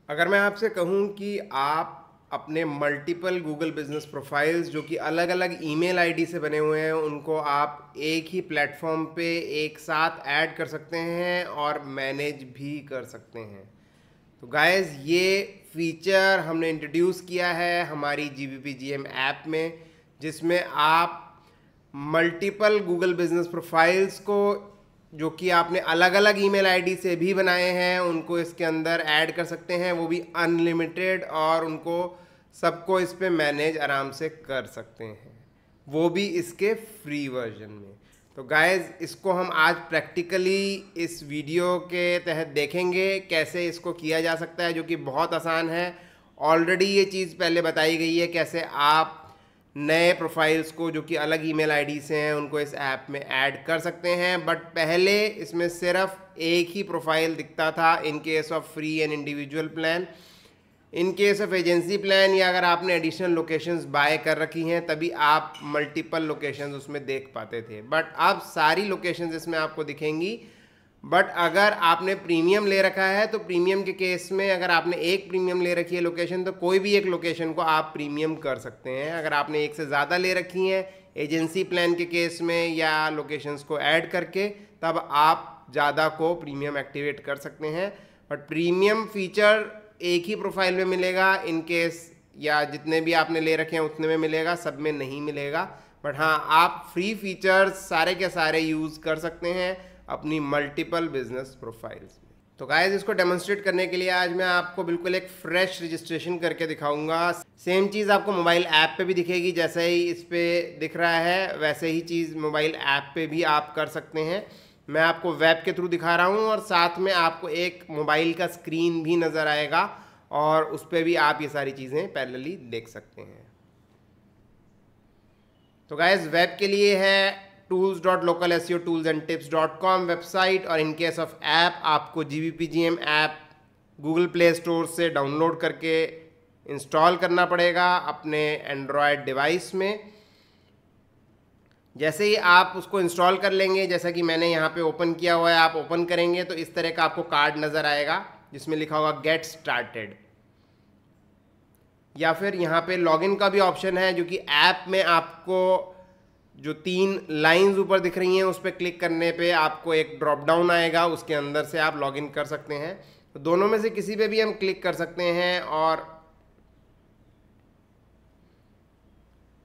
अगर मैं आपसे कहूँ कि आप अपने मल्टीपल गूगल बिजनेस प्रोफाइल्स जो कि अलग अलग ईमेल आईडी से बने हुए हैं उनको आप एक ही प्लेटफॉर्म पे एक साथ ऐड कर सकते हैं और मैनेज भी कर सकते हैं। तो गाइस ये फीचर हमने इंट्रोड्यूस किया है हमारी GBPGM ऐप में, जिसमें आप मल्टीपल गूगल बिजनेस प्रोफाइल्स को जो कि आपने अलग अलग ईमेल आईडी से भी बनाए हैं उनको इसके अंदर ऐड कर सकते हैं, वो भी अनलिमिटेड, और उनको सबको इस पे मैनेज आराम से कर सकते हैं, वो भी इसके फ्री वर्जन में। तो गाइज इसको हम आज प्रैक्टिकली इस वीडियो के तहत देखेंगे कैसे इसको किया जा सकता है, जो कि बहुत आसान है। ऑलरेडी ये चीज़ पहले बताई गई है कैसे आप नए प्रोफाइल्स को जो कि अलग ईमेल आईडी से हैं उनको इस ऐप में ऐड कर सकते हैं। बट पहले इसमें सिर्फ एक ही प्रोफाइल दिखता था in case of free and individual plan. In case of agency plan या अगर आपने एडिशनल लोकेशंस बाय कर रखी हैं तभी आप मल्टीपल लोकेशंस उसमें देख पाते थे, बट अब सारी लोकेशंस इसमें आपको दिखेंगी। बट अगर आपने प्रीमियम ले रखा है तो प्रीमियम के केस में अगर आपने एक प्रीमियम ले रखी है लोकेशन तो कोई भी एक लोकेशन को आप प्रीमियम कर सकते हैं। अगर आपने एक से ज़्यादा ले रखी हैं एजेंसी प्लान के केस में या लोकेशंस को ऐड करके, तब आप ज़्यादा को प्रीमियम एक्टिवेट कर सकते हैं। बट प्रीमियम फीचर एक ही प्रोफाइल में मिलेगा इन केस, या जितने भी आपने ले रखे हैं उतने में मिलेगा, सब में नहीं मिलेगा। बट हाँ, आप फ्री फीचर्स सारे के सारे यूज़ कर सकते हैं अपनी मल्टीपल बिजनेस प्रोफाइल्स में। तो गाइस इसको डेमोन्स्ट्रेट करने के लिए आज मैं आपको बिल्कुल एक फ्रेश रजिस्ट्रेशन करके दिखाऊंगा। सेम चीज़ आपको मोबाइल ऐप पे भी दिखेगी, जैसे ही इस पे दिख रहा है वैसे ही चीज़ मोबाइल ऐप पे भी आप कर सकते हैं। मैं आपको वेब के थ्रू दिखा रहा हूँ और साथ में आपको एक मोबाइल का स्क्रीन भी नज़र आएगा और उस पर भी आप ये सारी चीज़ें पैरेलली देख सकते हैं। तो गाइस वेब के लिए है tools.localseotools&tips.com वेबसाइट, और इन केस ऑफ ऐप आपको GBPGM app Google play store से डाउनलोड करके इंस्टॉल करना पड़ेगा अपने एंड्रॉयड डिवाइस में। जैसे ही आप उसको इंस्टॉल कर लेंगे, जैसा कि मैंने यहाँ पे ओपन किया हुआ है, आप ओपन करेंगे तो इस तरह का आपको कार्ड नज़र आएगा जिसमें लिखा होगा गेट स्टार्टेड, या फिर यहाँ पे लॉगिन का भी ऑप्शन है, जो कि ऐप में आपको जो 3 लाइंस ऊपर दिख रही हैं उस पर क्लिक करने पे आपको एक ड्रॉप डाउन आएगा, उसके अंदर से आप लॉगिन कर सकते हैं। तो दोनों में से किसी पे भी हम क्लिक कर सकते हैं और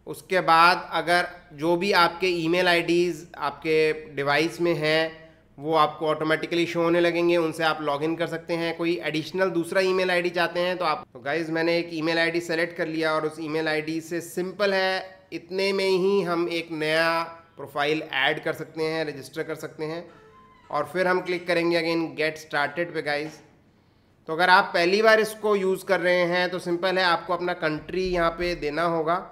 उसके बाद अगर जो भी आपके ईमेल आईडीज़ आपके डिवाइस में हैं वो आपको ऑटोमेटिकली शो होने लगेंगे, उनसे आप लॉगिन कर सकते हैं। कोई एडिशनल दूसरा ईमेल आईडी चाहते हैं तो आप, तो गाइज़ मैंने एक ईमेल आईडी सेलेक्ट कर लिया और उस ईमेल आईडी से सिंपल है इतने में ही हम एक नया प्रोफाइल ऐड कर सकते हैं, रजिस्टर कर सकते हैं, और फिर हम क्लिक करेंगे अगेन गेट स्टार्टेड पे गाइज़। तो अगर आप पहली बार इसको यूज़ कर रहे हैं तो सिंपल है, आपको अपना कंट्री यहाँ पे देना होगा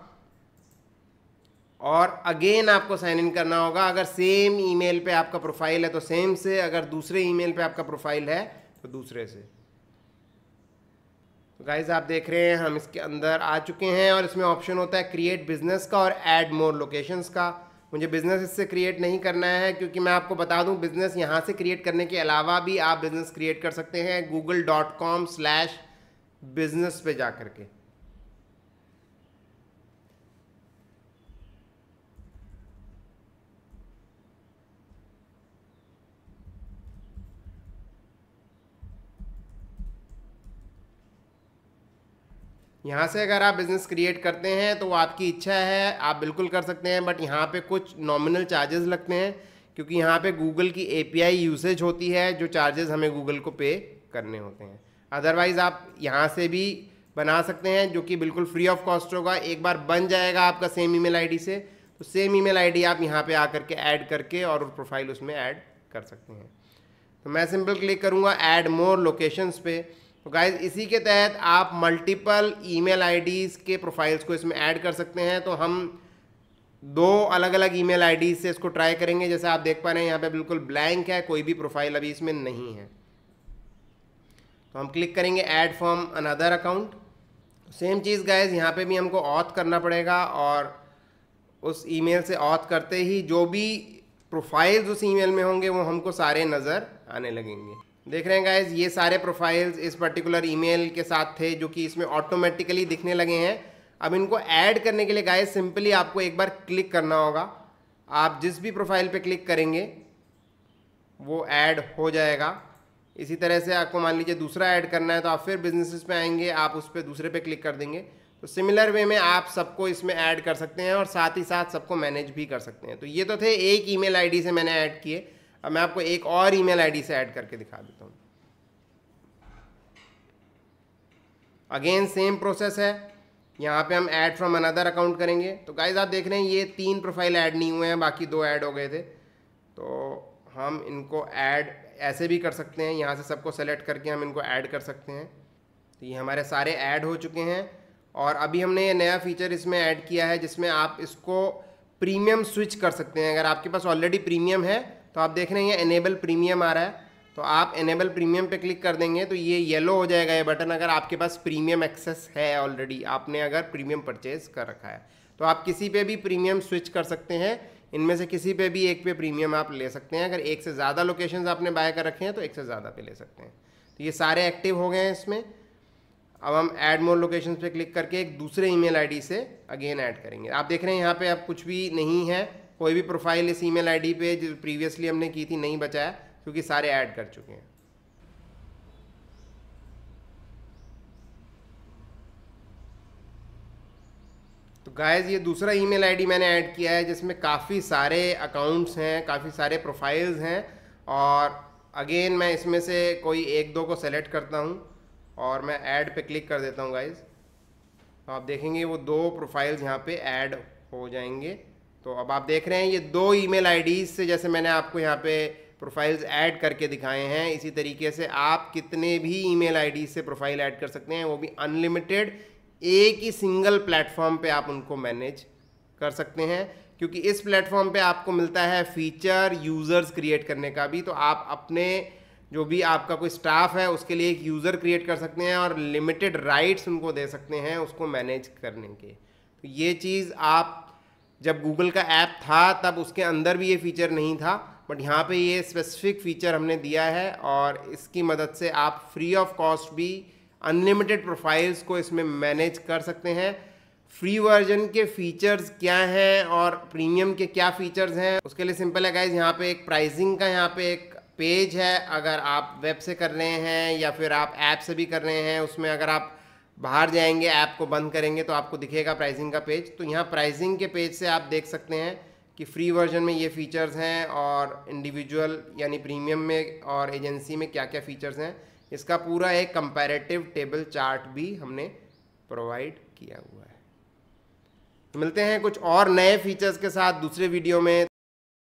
और अगेन आपको साइन इन करना होगा। अगर सेम ईमेल पे आपका प्रोफाइल है तो सेम से, अगर दूसरे ईमेल पे आपका प्रोफाइल है तो दूसरे से। तो गाइज आप देख रहे हैं हम इसके अंदर आ चुके हैं और इसमें ऑप्शन होता है क्रिएट बिजनेस का और ऐड मोर लोकेशंस का। मुझे बिजनेस इससे क्रिएट नहीं करना है, क्योंकि मैं आपको बता दूं बिजनेस यहाँ से क्रिएट करने के अलावा भी आप बिजनेस क्रिएट कर सकते हैं google.com/business पे जा करके। यहाँ से अगर आप बिज़नेस क्रिएट करते हैं तो वो आपकी इच्छा है, आप बिल्कुल कर सकते हैं, बट यहाँ पे कुछ नॉमिनल चार्जेस लगते हैं, क्योंकि यहाँ पे गूगल की API यूसेज होती है, जो चार्जेस हमें गूगल को पे करने होते हैं। अदरवाइज़ आप यहाँ से भी बना सकते हैं, जो कि बिल्कुल फ्री ऑफ कॉस्ट होगा। एक बार बन जाएगा आपका सेम ईमेल आईडी से, तो सेम ईमेल आईडी आप यहाँ पे आकर के ऐड करके और प्रोफाइल उसमें ऐड कर सकते हैं। तो मैं सिंपल क्लिक करूँगा ऐड मोर लोकेशंस पे। तो गाइज इसी के तहत आप मल्टीपल ईमेल आईडीज़ के प्रोफाइल्स को इसमें ऐड कर सकते हैं। तो हम 2 अलग अलग ईमेल आईडीज़ से इसको ट्राई करेंगे। जैसे आप देख पा रहे हैं यहाँ पे बिल्कुल ब्लैंक है, कोई भी प्रोफाइल अभी इसमें नहीं है। तो हम क्लिक करेंगे add from another account. Same cheese guys यहाँ पे भी हमको ऑथ करना पड़ेगा, और उस ईमेल से ऑथ करते ही जो भी प्रोफाइल्स उस ईमेल में होंगे वो हमको सारे नज़र आने लगेंगे। देख रहे हैं गाइज, ये सारे प्रोफाइल्स इस पर्टिकुलर ईमेल के साथ थे जो कि इसमें ऑटोमेटिकली दिखने लगे हैं। अब इनको ऐड करने के लिए गाइज सिंपली आपको एक बार क्लिक करना होगा। आप जिस भी प्रोफाइल पे क्लिक करेंगे वो ऐड हो जाएगा। इसी तरह से आपको मान लीजिए दूसरा ऐड करना है तो आप फिर बिजनेसेस पे आएंगे, आप उस पर दूसरे पे क्लिक कर देंगे। तो सिमिलर वे में आप सबको इसमें ऐड कर सकते हैं और साथ ही साथ सबको मैनेज भी कर सकते हैं। तो ये तो थे एक ईमेल आईडी से मैंने ऐड किए। अब मैं आपको एक और ईमेल आईडी से ऐड करके दिखा देता हूँ। अगेन सेम प्रोसेस है। यहाँ पे हम ऐड फ्रॉम अनदर अकाउंट करेंगे। तो गाइज आप देख रहे हैं ये 3 प्रोफाइल ऐड नहीं हुए हैं, बाकी 2 ऐड हो गए थे। तो हम इनको ऐड ऐसे भी कर सकते हैं, यहाँ से सबको सेलेक्ट करके हम इनको ऐड कर सकते हैं। तो ये हमारे सारे ऐड हो चुके हैं। और अभी हमने ये नया फीचर इसमें ऐड किया है जिसमें आप इसको प्रीमियम स्विच कर सकते हैं। अगर आपके पास ऑलरेडी प्रीमियम है तो आप देख रहे हैं ये एनेबल प्रीमियम आ रहा है, तो आप एनेबल प्रीमियम पे क्लिक कर देंगे तो ये येलो हो जाएगा ये बटन। अगर आपके पास प्रीमियम एक्सेस है ऑलरेडी, आपने अगर प्रीमियम परचेज कर रखा है तो आप किसी पे भी प्रीमियम स्विच कर सकते हैं। इनमें से किसी पे भी एक पे प्रीमियम आप ले सकते हैं। अगर एक से ज़्यादा लोकेशंस आपने बाय कर रखे हैं तो एक से ज़्यादा पे ले सकते हैं। तो ये सारे एक्टिव हो गए हैं इसमें। अब हम ऐड मोर लोकेशंस पे क्लिक करके एक दूसरे ईमेल आईडी से अगेन ऐड करेंगे। आप देख रहे हैं यहाँ पे अब कुछ भी नहीं है, कोई भी प्रोफाइल इस ईमेल आईडी पे जो प्रीवियसली हमने की थी नहीं बचा है क्योंकि सारे ऐड कर चुके हैं। तो गाइज ये दूसरा ईमेल आईडी मैंने ऐड किया है जिसमें काफ़ी सारे अकाउंट्स हैं, काफ़ी सारे प्रोफाइल्स हैं। और अगेन मैं इसमें से कोई 1-2 को सेलेक्ट करता हूँ और मैं ऐड पे क्लिक कर देता हूँ गाइज। तो आप देखेंगे वो 2 प्रोफाइल्स यहाँ पे ऐड हो जाएंगे। तो अब आप देख रहे हैं ये 2 ईमेल आईडीज से जैसे मैंने आपको यहाँ पे प्रोफाइल्स ऐड करके दिखाए हैं, इसी तरीके से आप कितने भी ईमेल आईडी से प्रोफाइल ऐड कर सकते हैं, वो भी अनलिमिटेड। एक ही सिंगल प्लेटफॉर्म पे आप उनको मैनेज कर सकते हैं क्योंकि इस प्लेटफॉर्म पे आपको मिलता है फीचर यूज़र्स क्रिएट करने का भी। तो आप अपने जो भी आपका कोई स्टाफ है उसके लिए एक यूज़र क्रिएट कर सकते हैं और लिमिटेड राइट्स उनको दे सकते हैं उसको मैनेज करने के। तो ये चीज़ आप जब गूगल का ऐप था तब उसके अंदर भी ये फीचर नहीं था, बट यहाँ पे ये स्पेसिफिक फ़ीचर हमने दिया है और इसकी मदद से आप फ्री ऑफ कॉस्ट भी अनलिमिटेड प्रोफाइल्स को इसमें मैनेज कर सकते हैं। फ्री वर्जन के फीचर्स क्या हैं और प्रीमियम के क्या फीचर्स हैं उसके लिए सिंपल है गाइज, यहाँ पे एक प्राइसिंग का यहाँ पे एक पेज है। अगर आप वेब से कर रहे हैं या फिर आप ऐप से भी कर रहे हैं, उसमें अगर आप बाहर जाएंगे ऐप को बंद करेंगे तो आपको दिखेगा प्राइसिंग का पेज। तो यहाँ प्राइसिंग के पेज से आप देख सकते हैं कि फ्री वर्जन में ये फीचर्स हैं और इंडिविजुअल यानी प्रीमियम में और एजेंसी में क्या क्या फीचर्स हैं। इसका पूरा एक कंपैरेटिव टेबल चार्ट भी हमने प्रोवाइड किया हुआ है। मिलते हैं कुछ और नए फीचर्स के साथ दूसरे वीडियो में।